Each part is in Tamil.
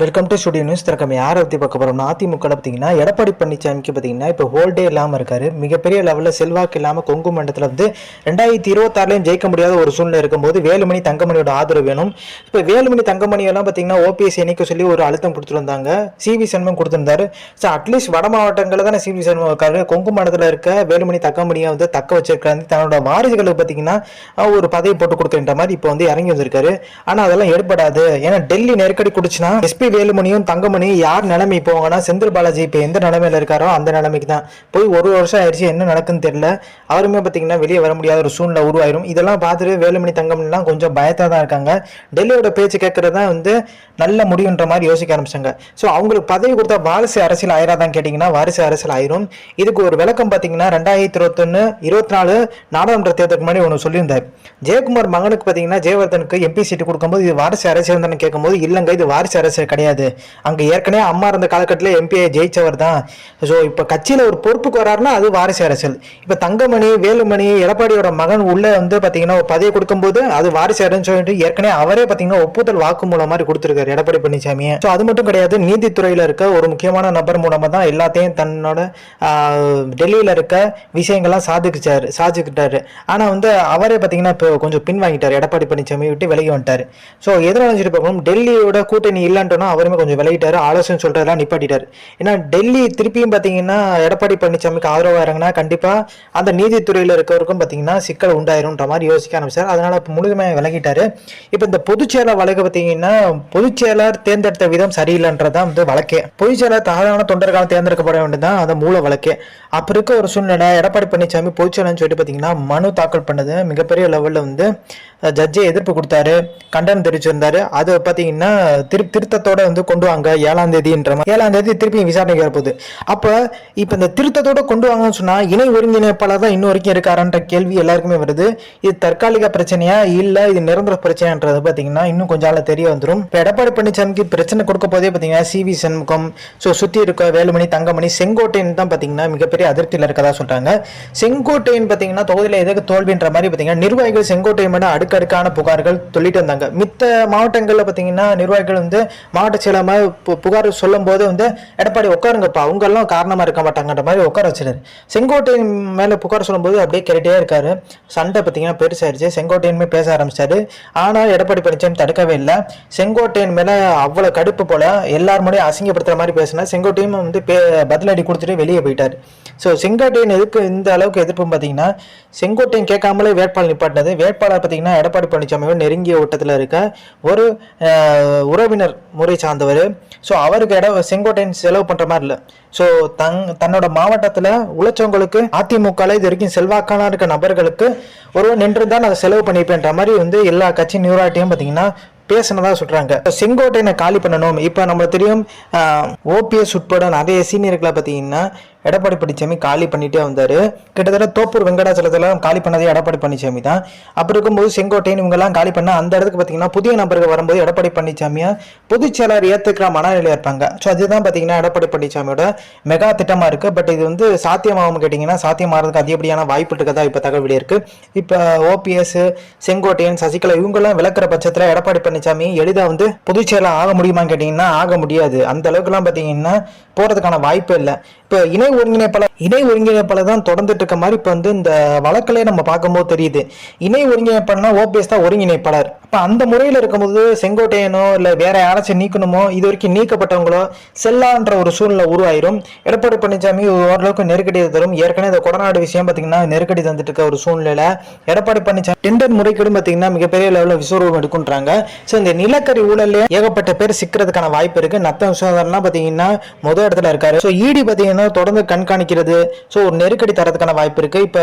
Welcome to studio news. திறக்கம் யாரை பற்றி பார்க்க போகிறோம்னா, அதிமுக பார்த்தீங்கன்னா எடப்பாடி பழனிசாமிக்கு பார்த்தீங்கன்னா இப்போ ஹோல்டே இல்லாமல் இருக்காரு. மிகப்பெரிய லெவலில் செல்வாக்கு இல்லாமல் கொங்கு மண்டலத்தில் வந்து 2026லையும் ஜெயிக்க முடியாத ஒரு சூழ்நிலை இருக்கும்போது வேலுமணி தங்கமணியோட ஆதரவு வேணும். இப்போ வேலுமணி தங்கமணியெல்லாம் பார்த்தீங்கன்னா ஓபிஎஸ் இணைக்க சொல்லி ஒரு அழுத்தம் கொடுத்துருந்தாங்க. சிவி சண்முகம் கொடுத்துருந்தாரு. ஸோ அட்லீஸ்ட் வட மாவட்டங்களில் தானே சிவி சண்முகம் இருக்காரு. கொங்கு மண்டலத்தில் இருக்க வேலுமணி தங்கமணியை வந்து தக்க வச்சிருக்காரு. தன்னோட வாரிசுகளுக்கு பார்த்தீங்கன்னா ஒரு பதவி போட்டு கொடுக்குற மாதிரி இப்போ வந்து இறங்கி வந்திருக்காரு. ஆனால் அதெல்லாம் ஏற்படாது. ஏன்னா டெல்லி நெருக்கடி கொடுச்சுன்னா வேலுமணியும் தங்கமணியும் யார் நிலைமை போவாங்கன்னா, செந்தில் பாலாஜி இப்போ எந்த நிலைமையில இருக்காரோ அந்த நிலைமைக்கு தான் போய் ஒரு வருஷம் ஆயிடுச்சு. என்ன நடக்குன்னு தெரியல. அவருமே பார்த்தீங்கன்னா வெளியே வர முடியாத ஒரு சூழ்நிலை உருவாயிரும். இதெல்லாம் பார்த்துட்டு வேலுமணி தங்கமணிலாம் கொஞ்சம் பயத்தா தான் இருக்காங்க. டெல்லியோட பேச்சு கேட்கறது தான் வந்து நல்ல முடிவுன்ற மாதிரி யோசிக்க ஆரம்பிச்சாங்க. ஸோ அவங்களுக்கு பதவி கொடுத்தா வாரிசு அரசியல் ஆயிராதான் கேட்டிங்கன்னா வாரிசு அரசியல் ஆயிரும். இதுக்கு ஒரு விளக்கம் பார்த்தீங்கன்னா 2021-24 நாடாளுமன்ற தேர்தலுக்கு முன்னாடி ஒன்று சொல்லியிருந்தார். ஜெயக்குமார் மகனுக்கு பார்த்தீங்கன்னா ஜெயவர்தனுக்கு எம்பி சீட்டு கொடுக்கும்போது இது வாரிசு அரசியல் தானே கேட்கும்போது, இல்லைங்க இது வாரிசு அரசியல் கிடையாது. அங்க ஏற்கனவே அம்மா இருந்த காலகட்டத்தில் எம்பிஐ ஜெயிச்சவர் தான். ஸோ இப்போ கட்சியில் ஒரு பொறுப்புக்கு வராருன்னா அது வாரிசு அரசியல். இப்போ தங்கமணி வேலுமணி எடப்பாடியோட மகன் உள்ள வந்து பார்த்தீங்கன்னா ஒரு பதவி கொடுக்கும்போது அது வாரிசு அரசியல் சொல்லிட்டு ஏற்கனவே அவரே பார்த்தீங்கன்னா ஒப்புதல் வாக்கு மூலம் மாதிரி கொடுத்துருக்காரு எடப்பாடி பழனிசாமி. ஸோ அது மட்டும் கிடையாது, நீதித்துறையில் இருக்க ஒரு முக்கியமான நபர் மூலமாக தான் எல்லாத்தையும் தன்னோட டெல்லியில் இருக்க விஷயங்கள்லாம் சாதிக்கிட்டாரு. ஆனால் வந்து அவரே பார்த்தீங்கன்னா இப்போ கொஞ்சம் பின் வாங்கிட்டார். எடப்பாடி பழனிசாமி விட்டு விலகி வந்துட்டார். ஸோ எதிராக நினைச்சிட்டு பார்க்கணும், டெல்லியோட கூட்டணி இல்லைன்ட்டோன்னா அவருமே கொஞ்சம் விலகிட்டாரு. ஆலோசனை சொல்றதெல்லாம் நிப்பாட்டிட்டாரு. ஏன்னா டெல்லி திருப்பியும் பார்த்தீங்கன்னா எடப்பாடி பழனிசாமிக்கு ஆதரவாக இறங்கினா கண்டிப்பாக அந்த நீதித்துறையில் இருக்கவருக்கும் பார்த்தீங்கன்னா சிக்கல் உண்டாயிரும்ன்ற மாதிரி யோசிக்க ஆரம்பிச்சார். அதனால இப்போ முழுமையாக விலகிட்டாரு. இப்போ இந்த பொதுச்செயலர் வழக்கு பார்த்தீங்கன்னா பொதுச்செயலர் தேர்ந்தெடுத்த விதம் சரியில்லைன்றதான் வந்து வழக்கே. பொதுச்செயலர் சாதாரண தொண்டர்களால் தேர்ந்தெடுக்கப்பட வேண்டியதான் அந்த மூல வழக்கே. அப்போ இருக்க ஒரு சூழ்நிலை எடப்பாடி பழனிசாமி பொதுச்செயலர்னு சொல்லிட்டு பார்த்தீங்கன்னா மனு தாக்கல் பண்ணது மிகப்பெரிய லெவலில் வந்து ஜட்ஜை எதிர்ப்பு கொடுத்தாரு, கண்டனம் தெரிவிச்சிருந்தாரு. அது பார்த்தீங்கன்னா திருத்தத்தோட வந்து கொண்டு வாங்க 7ஆம் தேதி திருப்பி விசாரணைக்கு வரப்போகுது. அப்போ இப்போ இந்த திருத்தத்தோட கொண்டு வாங்கன்னு சொன்னா இணை ஒருங்கிணைப்பாளர் தான் இன்னும் வரைக்கும் இருக்காருன்ற கேள்வி எல்லாருக்குமே வருது. இது தற்காலிக பிரச்சனையா இல்லை இது நிரந்தர பிரச்சனைன்றது பார்த்தீங்கன்னா இன்னும் கொஞ்சம் நாள் தெரிய வந்துடும். இப்போ எடப்பாடி பழனிசாமிக்கு பிரச்சனை கொடுக்க போதே பார்த்தீங்கன்னா சிவி சண்முகம், ஸோ சுற்றி இருக்க வேலுமணி தங்கமணி செங்கோட்டையன் தான் பார்த்தீங்கன்னா மிகப்பெரிய அதிருப்தியில் இருக்கதா சொல்றாங்க. செங்கோட்டையன் பார்த்தீங்கன்னா தொகுதியில் எதுக்கு தோல்வின்ற மாதிரி பார்த்தீங்கன்னா நிர்வாகிகள் செங்கோட்டையன் மேலே அடுக்கடுக்கான புகார்கள் சொல்லிட்டு வந்தாங்க. மித்த மாவட்டங்களில் பார்த்தீங்கன்னா நிர்வாகிகள் வந்து மாவட்ட செயலர் புகார் சொல்லும் போது வந்து எடப்பாடி உட்காருங்கப்பா அவங்க எல்லாம் காரணமா இருக்க மாட்டாங்கன்ற மாதிரி உட்கார வச்சிருக்காரு. செங்கோட்டையன் மேல புகார் சொல்லும் போது அப்படியே கேட்டுட்டே இருக்காரு. சண்டை பார்த்தீங்கன்னா பெருசாயிருச்சு. செங்கோட்டையனுமே பேச ஆரம்பிச்சாரு. ஆனால் எடப்பாடி பழனிசாமி தடுக்கவே இல்லை. செங்கோட்டையன் மேல அவ்வளவு கடுப்பு போல எல்லாரும் முன்னாடி அசிங்கப்படுத்துற மாதிரி பேசினா செங்கோட்டையும் வந்து பதிலடி கொடுத்துட்டு வெளியே போயிட்டாரு. ஸோ செங்கோட்டையன் எதுக்கு இந்த அளவுக்கு எதிர்ப்பு பார்த்தீங்கன்னா செங்கோட்டையன் கேட்காமலே வேட்பாளர் நிப்பாட்டினது. வேட்பாளர் பார்த்தீங்கன்னா எடப்பாடி பழனிசாமியோட நெருங்கிய ஓட்டத்தில் இருக்க ஒரு உறவினர் முறை சார்ந்தவர். ஸோ அவருக்கு செங்கோட்டையன் செலவு பண்ற மாதிரி இல்லை. ஸோ தன்னோட மாவட்டத்தில் உழைச்சவங்களுக்கு அதிமுக இது வரைக்கும் செல்வாக்கான இருக்க நபர்களுக்கு ஒருவர் நின்று தான் அதை செலவு பண்ணிப்பேன்ற மாதிரி வந்து எல்லா கட்சி நிர்வாகிட்டையும் பார்த்தீங்கன்னா பேசினதா சொல்றாங்க. செங்கோட்டையனை காலி பண்ணணும். இப்போ நம்ம தெரியும் ஓபிஎஸ் உட்பட நிறைய சீனியர்களை பார்த்தீங்கன்னா எடப்பாடி பழனிசாமி காலி பண்ணிட்டே வந்தாரு. கிட்டத்தட்ட தோப்பூர் வெங்கடாச்சலத்தில் காலி பண்ணதே எடப்பாடி பழனிசாமி தான். அப்படி இருக்கும்போது செங்கோட்டையன் இவங்கெல்லாம் காலி பண்ண அந்த இடத்துக்கு பார்த்தீங்கன்னா புதிய நபர்கள் வரும்போது எடப்பாடி பழனிசாமியை பொதுச்செயலாளர் ஏற்றுக்கிற மனநிலையாக இருப்பாங்க. ஸோ அதுதான் பார்த்தீங்கன்னா எடப்பாடி பழனிசாமியோட மெகா திட்டமாக இருக்கு. பட் இது வந்து சாத்தியமாகும் கேட்டிங்கன்னா சாத்தியமாகிறதுக்கு அதிகப்படியான வாய்ப்பு இருக்கதா இப்போ தகவல் வெளியே இருக்கு. இப்போ ஓபிஎஸ் செங்கோட்டையன் சசிகலா இவங்கெல்லாம் விளக்குற பட்சத்தில் எடப்பாடி பழனிசாமி எளிதாக வந்து பொதுச்செயலாளர் ஆக முடியுமான்னு கேட்டிங்கன்னா ஆக முடியாது. அந்த அளவுக்குலாம் பார்த்தீங்கன்னா போறதுக்கான வாய்ப்பு இல்லை. இப்போ இணை ஒருங்கிணைப்பாளர் தான் தொடர்ந்துட்டு இருக்க மாதிரி இப்போ வந்து இந்த வழக்கிலே நம்ம பார்க்கும்போது தெரியுது. இணை ஒருங்கிணைப்பாளர்னா ஓபிஎஸ் தான் ஒருங்கிணைப்பாளர். இப்போ அந்த முறையில் இருக்கும்போது செங்கோட்டையனோ இல்லை வேற யாராச்சும் நீக்கணுமோ இது வரைக்கும் நீக்கப்பட்டவங்களோ செல்லான்ற ஒரு சூழ்நிலை உருவாயிரும். எடப்பாடி பழனிசாமி ஓரளவுக்கு நெருக்கடியை தரும். ஏற்கனவே இந்த கொடநாடு விஷயம் பார்த்தீங்கன்னா நெருக்கடி தந்துட்டு இருக்க ஒரு சூழ்நிலை. எடப்பாடி பழனிசாமி டெண்டர் முறைகேடு பார்த்தீங்கன்னா மிகப்பெரிய லெவலில் விஸ்வரூபம் எடுக்குன்றாங்க. ஸோ இந்த நிலக்கரி ஊழல்ல ஏகப்பட்ட பேர் சிக்கிறதுக்கான வாய்ப்பு இருக்கு. நத்த விஸ்வநாதன்லாம் பார்த்தீங்கன்னா முதல் இடத்துல இருக்காரு. ஸோ இடி பார்த்தீங்கன்னா தொடர்ந்து கண்காணிக்கிறது. ஸோ ஒரு நெருக்கடி தரதுக்கான வாய்ப்பு இருக்கு. இப்போ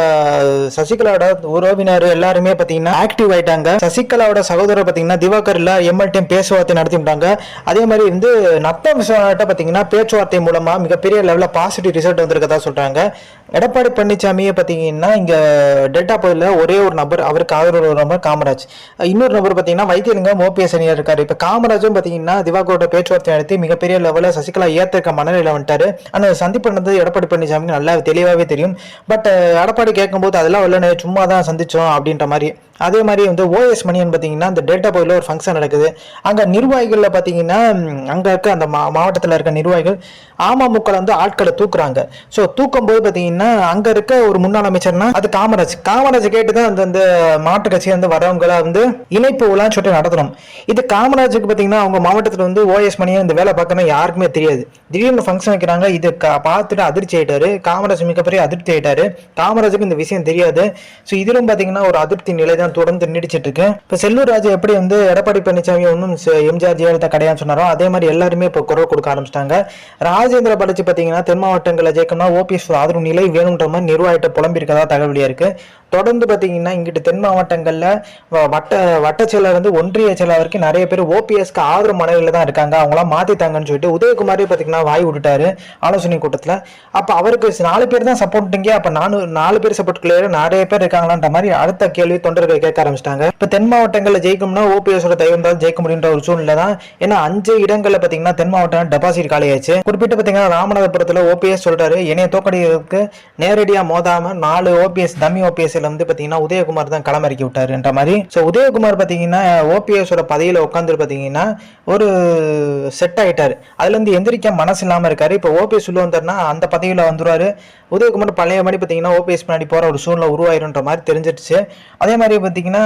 சசிகலாவோட உறவினர் எல்லாருமே பார்த்தீங்கன்னா ஆக்டிவ் ஆயிட்டாங்க. சசிகலாவோட சகோதரர் பார்த்தீங்கன்னா திவாகர் இல்ல எம்எல்டியும் பேச்சுவார்த்தை நடத்திட்டாங்க. அதே மாதிரி வந்து நத்த விஸ்வநாதன் பார்த்தீங்கன்னா பேச்சுவார்த்தை மூலமா மிகப்பெரிய லெவலில் பாசிட்டிவ் ரிசல்ட் வந்திருக்கதா சொல்றாங்க. எடப்பாடி பழனிசாமியை பார்த்தீங்கன்னா இங்க டெல்டா பகுதியில் ஒரே ஒரு நபர் அவருக்கு ஆதரவு நபர் காமராஜ், இன்னொரு நபர் பார்த்தீங்கன்னா வைத்தியலிங்கம் ஓபிஎஸ் அணியா இருக்காரு. இப்போ காமராஜும் பார்த்தீங்கன்னா திவாகரோட பேச்சுவார்த்தை நடத்தி மிகப்பெரிய லெவலில் சசிகலா ஏற்றிருக்க மனநிலை வந்துட்டாரு. ஆனால் சந்திப்பு நடந்தது எடப்பாடி பழனிசாமி நல்லா தெளிவாகவே தெரியும். பட் எடப்பாடி கேட்கும்போது அதெல்லாம் இல்லைன்னு சும்மா தான் சந்திச்சோம் அப்படின்ற மாதிரி. அதே மாதிரி வந்து ஓஎஸ் மணியன் பார்த்தீங்கன்னா பார்த்தீங்கன்னா இந்த டெல்டா பகுதியில் ஒரு ஃபங்க்ஷன் நடக்குது. அங்கே நிர்வாகிகளில் பார்த்தீங்கன்னா அங்கே இருக்க அந்த மாவட்டத்தில் இருக்க நிர்வாகிகள் அமமுக வந்து ஆட்களை தூக்குறாங்க. ஸோ தூக்கும் போது பார்த்தீங்கன்னா அங்கே இருக்க ஒரு முன்னாள் அமைச்சர்னா அது காமராஜ் கேட்டு தான் அந்த மாவட்ட கட்சி வந்து வரவங்களை வந்து இணைப்பு விழான்னு சொல்லிட்டு நடத்தணும். இது காமராஜுக்கு பார்த்தீங்கன்னா அவங்க மாவட்டத்தில் வந்து ஓஎஸ் மணியை இந்த வேலை பார்க்கணும் யாருக்குமே தெரியாது. திடீர்னு ஃபங்க்ஷன் வைக்கிறாங்க. இது பார்த்துட்டு அதிர்ச்சி ஆயிட்டாரு காமராஜ், மிகப்பெரிய அதிருப்தி ஆயிட்டாரு. காமராஜுக்கு இந்த விஷயம் தெரியாது. ஸோ இதிலும் பார்த்தீங்கன்னா ஒரு அதிருப்தி நிலை தான் தொடர்ந்து நீடிச்சிட்டு இருக்கு. இப்போ செல்லூர் ராஜு எப்படி வந்து எடப்பாடி பழனிசாமி ஒன்றும் எம்ஜிஆர் ஜெயலலிதா கிடையாதுன்னு சொன்னாரோ அதே மாதிரி எல்லாருமே இப்போ குரல் கொடுக்க ஆரம்பிச்சிட்டாங்க. ராஜேந்திர பாலாஜி பார்த்தீங்கன்னா தென் மாவட்டங்களில் ஜெயிக்கணும்னா ஓபிஎஸ் ஆதரவு நிலை வேணுன்ற மாதிரி நிர்வாகிட்ட புலம்பிருக்கதா தகவலியா இருக்கு. தொடர்ந்து பார்த்தீங்கன்னா இங்கிட்டு தென் மாவட்டங்களில் வட்ட செயலர் வந்து ஒன்றிய செயலர் வரைக்கும் நிறைய பேர் ஓபிஎஸ்க்கு ஆதரவு மனநிலையில் தான் இருக்காங்க. அவங்களாம் மாற்றித்தாங்கன்னு சொல்லிட்டு உதயகுமாரே பார்த்தீங்கன்னா வாய் விட்டுட்டாரு ஆலோசனை கூட்டத்தில். அப்போ அவருக்கு 4 பேர் தான் சப்போர்ட்டுங்க, அப்போ 4 பேர் சப்போர்ட் கிளியர் நிறைய பேர் இருக்காங்களான்ற மாதிரி அடுத்த கேள்வி தொண்டர்கள் கேட்க ஆரம்பிச்சிட்டாங்க. இப்போ தென் மாவட்டங்களில் ஜெயிக்கணும்னா ஓபிஎஸோட தயவு இருந்தால் ஜெயிக்க முடியுன்ற ஒரு சூழ்நிலை தான். ஏன்னா 5 இடங்களில் பார்த்தீங்கன்னா தென் மாவட்டம் டெபாசிட் காலியாச்சு. குறிப்பிட்டு பார்த்தீங்கன்னா ராமநாதபுரத்தில் ஓபிஎஸ் சொல்றாரு என்னைய தோக்கடிக்கு நேரடியாக மோதாம 4 ஓபிஎஸ் டம்மி ஓபிஎஸ் வந்து பாத்தீங்கன்னா உதயகுமார் தான் களமிறக்கி விட்டாருன்ற மாதிரி. ஸோ உதயகுமார் பாத்தீங்கன்னா ஓபிஎஸோட பதவியில உட்காந்து பாத்தீங்கன்னா ஒரு செட் ஆயிட்டாரு. அதுல இருந்து எந்திரிக்க மனசு இல்லாம இருக்காரு. இப்போ ஓபிஎஸ் உள்ள வந்தாருன்னா அந்த பதவியில வந்துருவாரு. உதயகுமார் பழைய மாதிரி பார்த்தீங்கன்னா ஓபிஎஸ் பின்னாடி போகிற ஒரு சூழ்நிலை உருவாயிருன்ற மாதிரி தெரிஞ்சிடுச்சு. அதே மாதிரி பார்த்தீங்கன்னா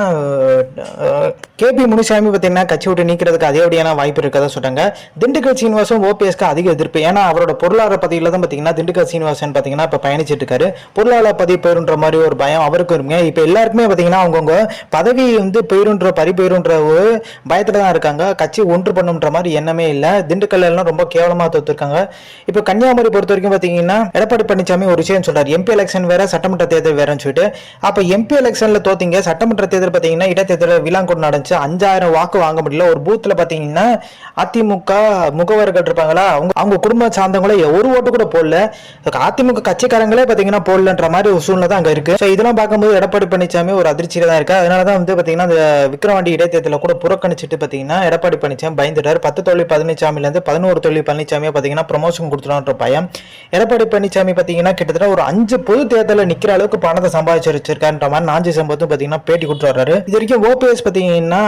கேபி முனுசாமி பார்த்தீங்கன்னா கட்சி விட்டு நீக்கிறதுக்கு அதிகப்படியான வாய்ப்பு இருக்கதா சொல்றாங்க. திண்டுக்கல் சீனிவாசன் ஓபிஎஸ்க்கு அதிக எதிர்ப்பு. ஏன்னா அவரோட பொருளாதார பதவியில் தான் பார்த்தீங்கன்னா திண்டுக்கல் சீனிவாசன் பார்த்தீங்கன்னா இப்போ பயணிச்சிட்டு இருக்காரு. பொருளாதார பதவி போயிருன்ற மாதிரி ஒரு பயம் அவருக்கு இருங்க. இப்போ எல்லாருக்குமே பார்த்தீங்கன்னா அவங்கவுங்க பதவி வந்து பறிபோயிருன்ற ஒரு பயத்தில் தான் இருக்காங்க. கட்சி ஒன்று பண்ணுன்ற மாதிரி எண்ணமே இல்லை. திண்டுக்கல் எல்லாம் ரொம்ப கேவலமாக தோத்துருக்காங்க. இப்போ கன்னியாகுமரி பொறுத்த வரைக்கும் பார்த்தீங்கன்னா எடப்பாடி பழனிசாமி ஒரு விஷயம் சொல்றாரு. எம்பி எலெக்ஷன் வேற சட்டமன்ற தேர்தல் வேறன்னு சொல்லிட்டு. அப்ப எம்பி எலெக்ஷன்ல தோத்தீங்க, சட்டமன்ற தேர்தல் பாத்தீங்கன்னா இடைத்தேர்தல் விலாங்கூர் நடந்துச்சு. 5000 வாக்கு வாங்க முடியல. ஒரு பூத்துல பாத்தீங்கன்னா அதிமுக முகவர்கள் இருப்பாங்களா அவங்க குடும்ப சார்ந்தவங்களே ஒரு ஓட்டு கூட போடல. அதிமுக கட்சிக்காரங்களே பாத்தீங்கன்னா போடலன்ற மாதிரி ஒரு சூழ்நிலை தான் அங்க இருக்கு. இதெல்லாம் பார்க்கும்போது எடப்பாடி பழனிசாமி ஒரு அதிர்ச்சியில தான் இருக்கு. அதனாலதான் வந்து பாத்தீங்கன்னா இந்த விக்கிரவாண்டி இடைத்தேர்தல கூட புறக்கணிச்சுட்டு பாத்தீங்கன்னா எடப்பாடி பழனிசாமி பயந்துட்டாரு. 10 தொழில் பழனிசாமில இருந்து 11 தொழில் பழனிசாமியா பாத்தீங்கன்னா ப்ரமோஷன் கொடுத்துருன்ற பயம். எடப்பாடி பழனிசாமி பாத்தீங்கன்னா கிட்டத்தட்ட ஒரு 5 பொது தேர்தலில் நிக்கிற அளவுக்கு பணத்தை சம்பாதிச்சு வச்சிருக்காருன்ற மாதிரி நாஞ்சி சம்பவத்தும் பாத்தீங்கன்னா பேட்டி கொடுத்து வர்றாரு. இது வரைக்கும் ஓபிஎஸ் பாத்தீங்கன்னா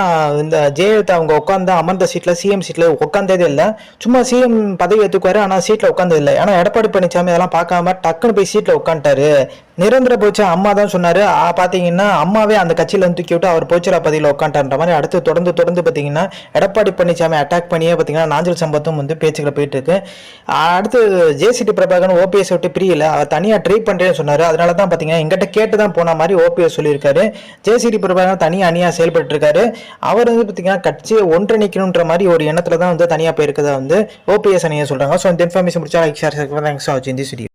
இந்த ஜெயலலிதா அவங்க உட்காந்து அமர்ந்த சீட்ல சிஎம் சீட்ல உட்காந்ததே இல்லை. சும்மா சிஎம் பதவி ஏற்றுக்குவாரு, ஆனா சீட்ல உட்காந்தது இல்லை. ஆனா எடப்பாடி பழனிசாமி அதெல்லாம் பார்க்காம டக்குன்னு போய் சீட்ல உட்காந்துட்டாரு. நிரந்தர போச்சு அம்மா தான் சொன்னாரு. பாத்தீங்கன்னா அம்மாவே அந்த கட்சியில இருந்து தூக்கி விட்டு அவர் போச்சுரா பதில உட்காந்துன்ற மாதிரி அடுத்து தொடர்ந்து பாத்தீங்கன்னா எடப்பாடி பழனிசாமி அட்டாக் பண்ணியே பாத்தீங்கன்னா நாஞ்சல் சம்பத்தும் வந்து பேச்சுக்களை போயிட்டு இருக்கு. அடுத்து ஜேசிடி பிரபாகரன் ஓபிஎஸ் விட்டு பிரியல, அவர் தனியா ட்ரை பண்றேன்னு சொன்னாரு. அதனாலதான் பாத்தீங்கன்னா எங்கிட்ட கேட்டுதான் போன மாதிரி ஓபிஎஸ் சொல்லியிருக்காரு. ஜேசிடி பிரபாகரன் தனியா அணியா செயல்பட்டு இருக்காரு. அவர் வந்து பாத்தீங்கன்னா கட்சியை ஒன்றிணைக்கணும்ன்ற மாதிரி ஒரு எண்ணத்துல தான் வந்து தனியா போயிருக்கதா வந்து ஓபிஎஸ் அணியா சொல்றாங்க. ஸோ இந்த இன்ஃபர்மேஷன் முடிச்சா லைக் ஷேர் தேங்க்ஸ் ஃபார் வாட்சிங் திஸ் வீடியோ.